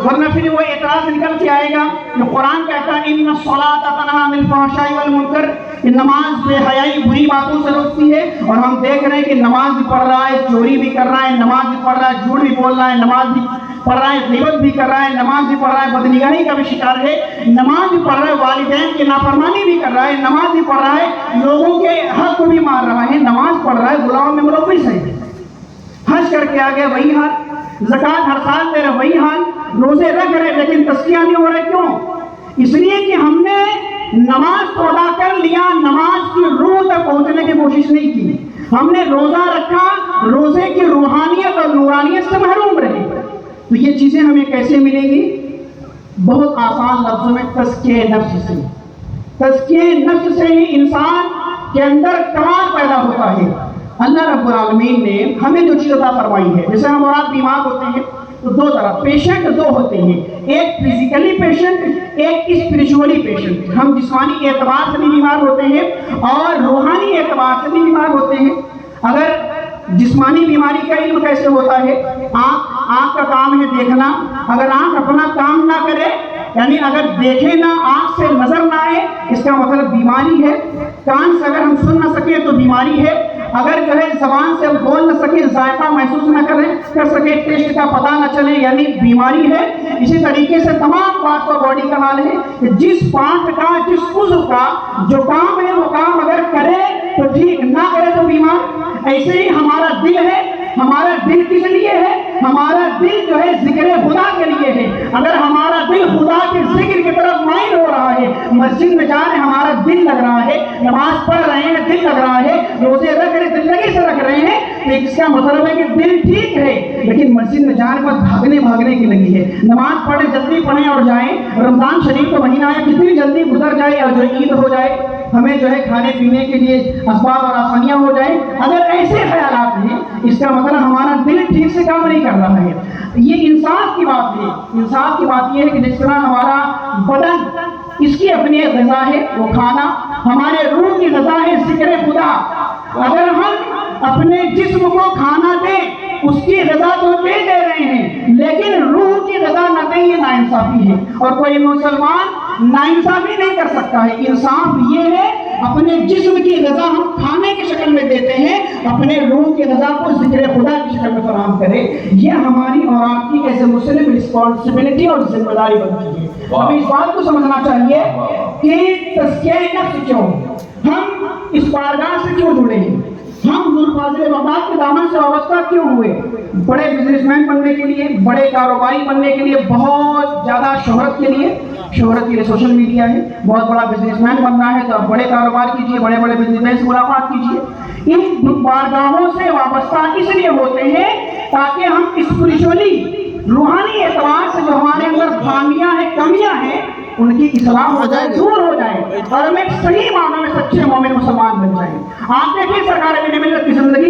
ورنہ پھر وہ اعتراض نکل کے آئے گا کہ قرآن کہتا ہے ان الصلاۃ تنہی عن الفحشاء والمنکر، کہ نماز بے حیائی بری باتوں سے روکتی ہے، اور ہم دیکھ رہے ہیں کہ نماز بھی پڑھ رہا ہے، چوری بھی کر رہا ہے، نماز بھی پڑھ رہا ہے، جھوٹ بھی بول رہا ہے، نماز بھی پڑھ رہا ہے، غیبت بھی کر رہا ہے، نماز بھی پڑھ رہا ہے، بدنگاہی کا بھی شکار ہے، نماز بھی پڑھ رہا ہے، والدین کی نافرمانی بھی کر رہا ہے، نماز بھی پڑھ رہا ہے، لوگوں کے حق کو بھی مار رہا ہے، نماز پڑھ رہا ہے، غلاموں میں ملوث ہے، حج کر کے آگے وہی حال، زکوٰۃ ہر سال دے رہے وہی حال، روزے رکھ رہے لیکن تزکیہ نہیں ہو رہے، کیوں؟ اس لیے کہ ہم نے نماز تو ادا کر لیا، نماز کی روح تک پہنچنے کی کوشش نہیں کی، ہم نے روزہ رکھا، روزے کی روحانیت اور نورانیت سے محروم رہے۔ تو یہ چیزیں ہمیں کیسے ملیں گی؟ بہت آسان لفظوں میں تزکیہ نفس سے۔ تزکیہ نفس سے ہی انسان کے اندر کمال پیدا ہوتا ہے۔ اللہ رب العالمین نے ہمیں جو چیز عطا فرمائی ہے، جیسے ہم اور آپ بیمار ہوتے ہیں تو دو طرح پیشنٹ دو ہوتے ہیں، ایک فزیکلی پیشنٹ، ایک اسپرچولی پیشنٹ۔ ہم جسمانی اعتبار سے بھی بیمار ہوتے ہیں اور روحانی اعتبار سے بھی بیمار ہوتے ہیں۔ اگر جسمانی بیماری کا علم کیسے ہوتا ہے؟ آنکھ کا کام ہے دیکھنا، اگر آنکھ اپنا کام نہ کرے، یعنی اگر دیکھے نہ، آنکھ سے نظر نہ آئے، اس کا مطلب بیماری ہے۔ کان سے اگر ہم سن نہ سکیں تو بیماری ہے۔ اگر جو ہے زبان سے ہم بول نہ سکیں، ذائقہ محسوس نہ کر سکے، ٹیسٹ کا پتہ نہ چلے، یعنی بیماری ہے۔ اسی طریقے سے تمام پارٹس آف باڈی کا حال ہے کہ جس پارٹ کا، جس عضو کا جو کام ہے وہ کام اگر کرے تو ٹھیک، نہ کرے تو بیمار۔ ایسے ہی ہمارا دل ہے، ہمارا دل کس لیے ہے؟ ہمارا دل جو ہے ذکر خدا کے لیے ہے۔ اگر ہمارا دل خدا کے ذکر کی طرف مائل ہو رہا ہے، مسجد میں جا رہے ہیں ہمارا دل لگ رہا ہے، نماز پڑھ رہے ہیں دل لگ رہا ہے، روزے رکھ رہے زندگی سے رکھ رہے ہیں، تو اس کا مطلب ہے کہ دل ٹھیک ہے، لیکن مسجد میں جانے پر بھاگنے کی لگی ہے۔ نماز پڑھیں، جلدی پڑھیں اور جائیں۔ رمضان شریف کا مہینہ ہے، کتنی جلدی گزر جائے اور جو عید ہو جائے، ہمیں جو ہے کھانے پینے کے لیے اسباب اور آسانیاں ہو جائیں۔ اگر ایسے خیالات ہیں، اس کا مطلب ہمارا دل ٹھیک سے کام نہیں کر رہا ہے۔ یہ انصاف کی بات ہے۔ انصاف کی بات یہ ہے کہ جس طرح ہمارا بدن، اس کی اپنی غذا ہے وہ کھانا، ہمارے روح کی غذا ہے ذکر خدا۔ اگر ہم اپنے جسم کو کھانا دیں، اس کی غذا تو دے رہے ہیں، لیکن روح کی غذا نہ دیں، یہ ناانصافی ہے، اور کوئی مسلمان ناانصافی نہیں کر سکتا ہے۔ انصاف یہ ہے اپنے جسم کی غذا ہم کھانے کی شکل میں دیتے ہیں، اپنے روح کی غذا کو ذکر خدا کی شکل میں فراہم کرے۔ یہ ہماری اور آپ کی ایسے مسلم رسپانسبلٹی اور ذمہ داری بنتی ہے۔ ہمیں اس بات کو سمجھنا چاہیے کہ تزکیہ نفس کیوں، ہم اس بارگاہ سے کیوں جڑے ہیں، ہم ذوالفضل بغداد کے دامن سے وابستہ کیوں ہوئے؟ بڑے بزنس مین بننے کے لیے، بڑے کاروباری بننے کے لیے، بہت زیادہ شہرت کے لیے۔ شہرت کے لیے سوشل میڈیا ہے، بہت بڑا بزنس مین بننا ہے تو آپ بڑے کاروبار کیجیے، بڑے بزنس مین سے ملاقات کیجیے۔ ان بارگاہوں سے وابستہ اس لیے ہوتے ہیں تاکہ ہم اسپرچولی، روحانی اعتبار سے جو ہمارے اندر خامیاں ہیں، کمیاں ہیں، ان کی اصلاح ہو جائے، دور ہو جائے، اور ہم ایک صحیح معنوں میں سچے مومن مسلمان بن جائیں۔ آپ دیکھیے سرکار ملت کی زندگی